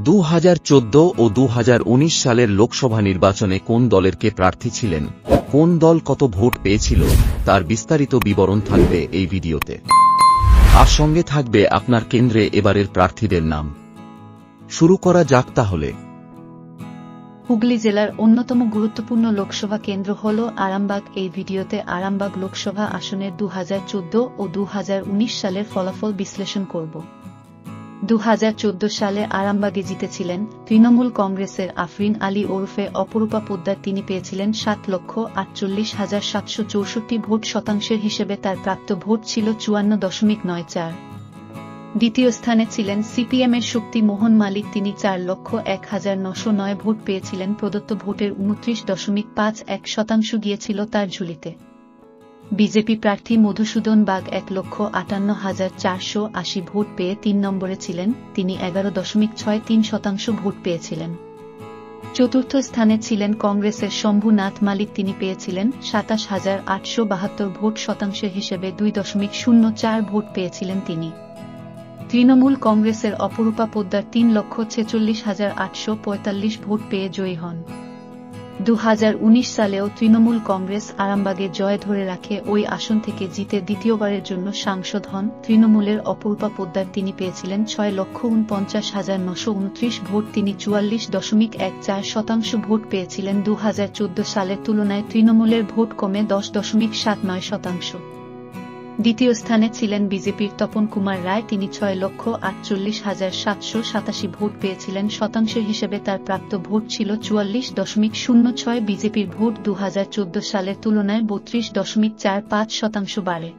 2014 ও 2019 সালের লোকসভা নির্বাচনে কোন দলের কে প্রার্থী ছিলেন, কোন দল কত ভোট পেয়েছিল, তার বিস্তারিত বিবরণ থাকবে এই ভিডিওতে। আর সঙ্গে থাকবে আপনার কেন্দ্রে এবারের প্রার্থীদের নাম। শুরু করা যাক তাহলে। হুগলি জেলার অন্যতম গুরুত্বপূর্ণ লোকসভা কেন্দ্র হল আরামবাগ। এই ভিডিওতে আরামবাগ লোকসভা আসনের 2014 ও 2019 সালের ফলাফল বিশ্লেষণ করব। 2014 সালে আরামবাগে জিতেছিলেন তৃণমূল কংগ্রেসের আফরিন আলী ওরফে অপরূপা পোদ্দার। তিনি পেয়েছিলেন 7,48,764 ভোট। শতাংশের হিসেবে তার প্রাপ্ত ভোট ছিল 54.94। দ্বিতীয় স্থানে ছিলেন সিপিএমের শক্তি মোহন মালিক। তিনি 4,01,909 ভোট পেয়েছিলেন। প্রদত্ত ভোটের 29.51% গিয়েছিল তার ঝুলিতে। বিজেপি প্রার্থী মধুসূদন বাগ 1,58,480 ভোট পেয়ে 3 নম্বরে ছিলেন। তিনি 11.63% ভোট পেয়েছিলেন। চতুর্থ স্থানে ছিলেন কংগ্রেসের শম্ভুনাথ মালিক। তিনি পেয়েছিলেন 27,872 ভোট। শতাংশের হিসেবে 2.04 ভোট পেয়েছিলেন তিনি। তৃণমূল কংগ্রেসের অপরূপা পোদ্দার 3,46,845 ভোট পেয়ে জয়ী হন। 2019 সালেও তৃণমূল কংগ্রেস আরামবাগে জয় ধরে রাখে। ওই আসন থেকে জিতে দ্বিতীয়বারের জন্য সাংসদ হন তৃণমূলের অপরূপা পোদ্দার। তিনি পেয়েছিলেন 6,49,929 ভোট। তিনি 44.14% ভোট পেয়েছিলেন। 2014 সালের তুলনায় তৃণমূলের ভোট কমে 10.79%। দ্বিতীয় স্থানে ছিলেন বিজেপির তপন কুমার রায়। তিনি 6,48,787 ভোট পেয়েছিলেন। শতাংশের হিসেবে তার প্রাপ্ত ভোট ছিল 44.06। বিজেপির ভোট 2014 সালের তুলনায় 32.45% বাড়ে।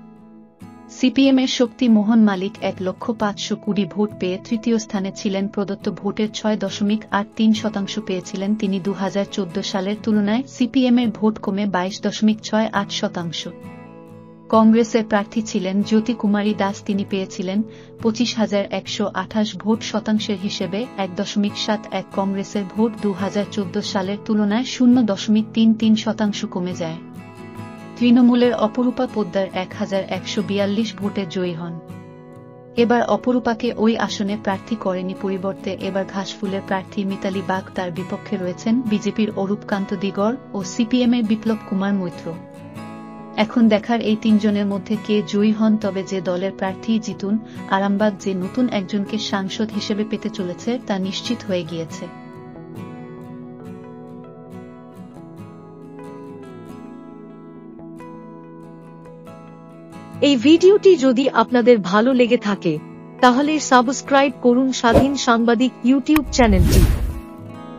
সিপিএমের শক্তি মোহন মালিক 1,520,000 ভোট পেয়ে তৃতীয় স্থানে ছিলেন। প্রদত্ত ভোটের 6.83% পেয়েছিলেন তিনি। 2014 সালের তুলনায় সিপিএমের ভোট কমে 22.68%। কংগ্রেসের প্রার্থী ছিলেন জ্যোতি কুমারী দাস। তিনি পেয়েছিলেন 25,128 ভোট। শতাংশের হিসেবে 1.71। কংগ্রেসের ভোট 2014 সালের তুলনায় 0.33% কমে যায়। তৃণমূলের অপরূপা পোদ্দার 1,142 ভোটে জয়ী হন। এবার অপরূপাকে ওই আসনে প্রার্থী করেনি, পরিবর্তে এবার ঘাসফুলের প্রার্থী মিতালি বাগ। তার বিপক্ষে রয়েছেন বিজেপির অরূপকান্ত দিগর ও সিপিএমের বিপ্লব কুমার মৈত্র। এখন দেখার এই তিনজনের মধ্যে কে জয়ী হন। তবে যে দলের প্রার্থী জিতুন, আরামবাগ যে নতুন একজনকে সাংসদ হিসেবে পেতে চলেছে তা নিশ্চিত হয়ে গিয়েছে। এই ভিডিওটি যদি আপনাদের ভালো লেগে থাকে তাহলে সাবস্ক্রাইব করুন স্বাধীন সাংবাদিক ইউটিউব চ্যানেলটি।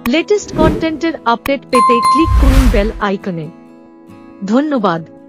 লেটেস্ট কন্টেন্টের আপডেট পেতে ক্লিক করুন বেল আইকনে। ধন্যবাদ।